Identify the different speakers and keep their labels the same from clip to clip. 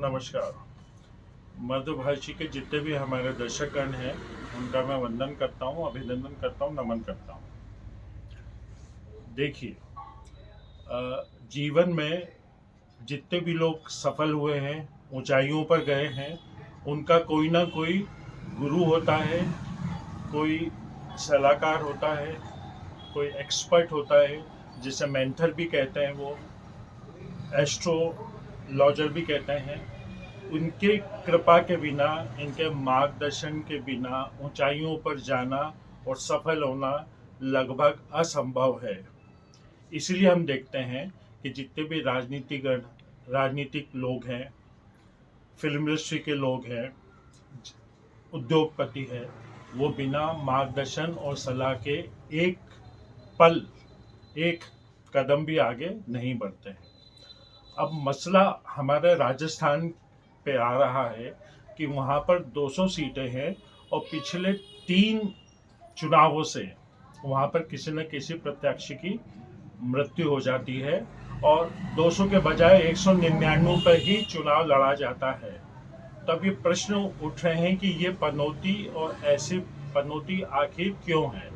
Speaker 1: नमस्कार। मध्य के जितने भी हमारे दर्शकगण हैं उनका मैं वंदन करता हूँ, अभिनंदन करता हूँ, नमन करता हूँ। देखिए, जीवन में जितने भी लोग सफल हुए हैं, ऊंचाइयों पर गए हैं, उनका कोई ना कोई गुरु होता है, कोई सलाहकार होता है, कोई एक्सपर्ट होता है, जिसे मेंटर भी कहते हैं, वो एस्ट्रोलॉजर भी कहते हैं। उनके कृपा के बिना, इनके मार्गदर्शन के बिना ऊंचाइयों पर जाना और सफल होना लगभग असंभव है। इसलिए हम देखते हैं कि जितने भी राजनीतिक लोग हैं, फिल्म इंडस्ट्री के लोग हैं, उद्योगपति है, वो बिना मार्गदर्शन और सलाह के एक पल, एक कदम भी आगे नहीं बढ़ते हैं। अब मसला हमारे राजस्थान पे आ रहा है कि वहाँ पर 200 सीटें हैं और पिछले 3 चुनावों से वहाँ पर किसी न किसी प्रत्याशी की मृत्यु हो जाती है और 200 के बजाय 199 पर ही चुनाव लड़ा जाता है। तब ये प्रश्न उठ रहे हैं कि ये पनौती और ऐसी पनौती आखिर क्यों है।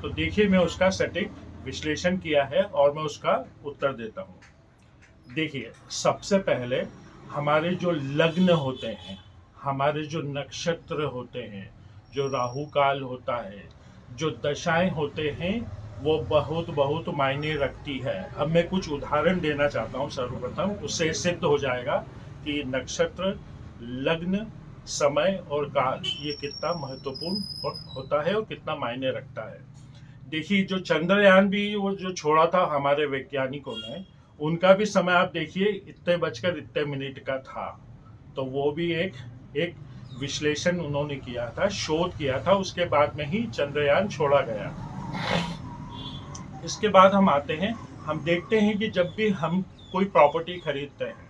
Speaker 1: तो देखिए, मैं उसका सटीक विश्लेषण किया है और मैं उसका उत्तर देता हूँ। देखिए, सबसे पहले हमारे जो लग्न होते हैं, हमारे जो नक्षत्र होते हैं, जो राहु काल होता है, जो दशाएं होते हैं, वो बहुत बहुत मायने रखती है। अब मैं कुछ उदाहरण देना चाहता हूँ सर्वप्रथम, उससे सिद्ध हो जाएगा कि नक्षत्र, लग्न, समय और काल ये कितना महत्वपूर्ण होता है और कितना मायने रखता है। देखिए, जो चंद्रयान भी वो जो छोड़ा था हमारे वैज्ञानिकों ने, उनका भी समय आप देखिए इतने बजकर इतने मिनट का था। तो वो भी एक एक विश्लेषण उन्होंने किया था, शोध किया था, उसके बाद में ही चंद्रयान छोड़ा गया। इसके बाद हम आते हैं, हम देखते हैं कि जब भी हम कोई प्रॉपर्टी खरीदते हैं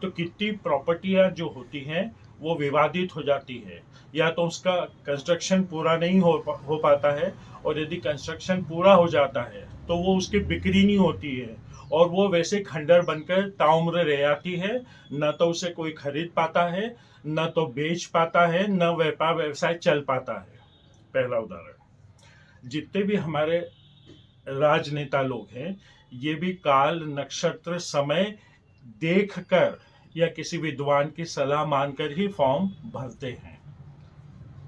Speaker 1: तो कितनी प्रॉपर्टियां जो होती हैं वो विवादित हो जाती है, या तो उसका कंस्ट्रक्शन पूरा नहीं हो पाता है, और यदि कंस्ट्रक्शन पूरा हो जाता है तो वो उसकी बिक्री नहीं होती है और वो वैसे खंडर बनकर ताउम्र रह जाती है। न तो उसे कोई खरीद पाता है, न तो बेच पाता है, न व्यापार व्यवसाय चल पाता है। पहला उदाहरण, जितने भी हमारे राजनेता लोग हैं, ये भी काल, नक्षत्र, समय देखकर या किसी विद्वान की सलाह मानकर ही फॉर्म भरते हैं।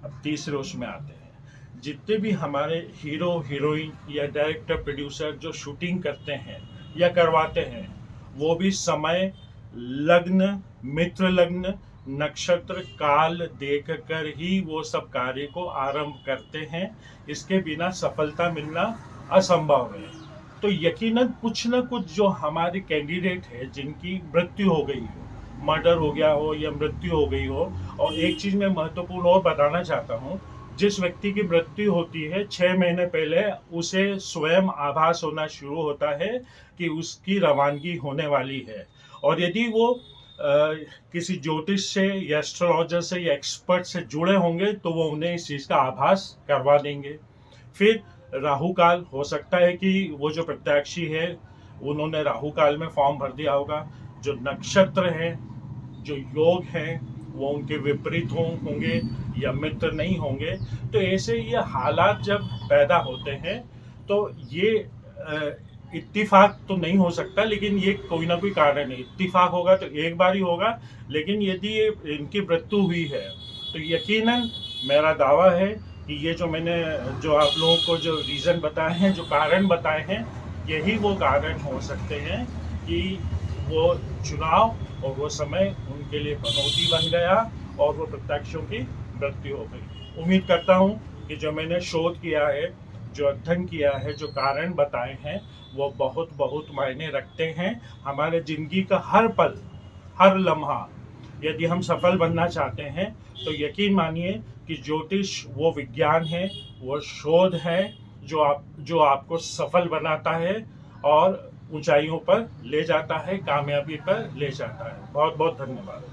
Speaker 1: अब तीसरे उसमें आते हैं, जितने भी हमारे हीरो हीरोइन या डायरेक्टर प्रोड्यूसर जो शूटिंग करते हैं या करवाते हैं, वो भी समय, लग्न, मित्र लग्न, नक्षत्र, काल देखकर ही वो सब कार्य को आरंभ करते हैं। इसके बिना सफलता मिलना असंभव है। तो यकीनन कुछ न कुछ जो हमारे कैंडिडेट है जिनकी मृत्यु हो गई हो, मर्डर हो गया हो या मृत्यु हो गई हो। और एक चीज मैं महत्वपूर्ण और बताना चाहता हूँ, जिस व्यक्ति की मृत्यु होती है 6 महीने पहले उसे स्वयं आभास होना शुरू होता है कि उसकी रवानगी होने वाली है। और यदि वो किसी ज्योतिष से या एस्ट्रोलॉजर से या एक्सपर्ट से जुड़े होंगे तो वो उन्हें इस चीज का आभास करवा देंगे। फिर राहु काल, हो सकता है कि वो जो प्रत्याशी है उन्होंने राहु काल में फॉर्म भर दिया होगा। जो नक्षत्र है, जो योग हैं, वो उनके विपरीत होंगे या मित्र नहीं होंगे। तो ऐसे ये हालात जब पैदा होते हैं तो ये इत्तिफाक तो नहीं हो सकता, लेकिन ये कोई ना कोई कारण है। इत्तिफाक होगा तो एक बार ही होगा, लेकिन यदि इनकी मृत्यु हुई है तो यकीनन मेरा दावा है कि ये जो आप लोगों को जो रीज़न बताए हैं, जो कारण बताए हैं, यही वो कारण हो सकते हैं कि वो चुनाव और वो समय उनके लिए पनौती बन गया और वो प्रत्याशियों की मृत्यु हो गई। उम्मीद करता हूँ कि जो मैंने शोध किया है, जो अध्ययन किया है, जो कारण बताए हैं, वो बहुत बहुत मायने रखते हैं। हमारे जिंदगी का हर पल, हर लम्हा यदि हम सफल बनना चाहते हैं तो यकीन मानिए कि ज्योतिष वो विज्ञान है, वो शोध है जो आपको सफल बनाता है और ऊंचाइयों पर ले जाता है, कामयाबी पर ले जाता है। बहुत बहुत धन्यवाद।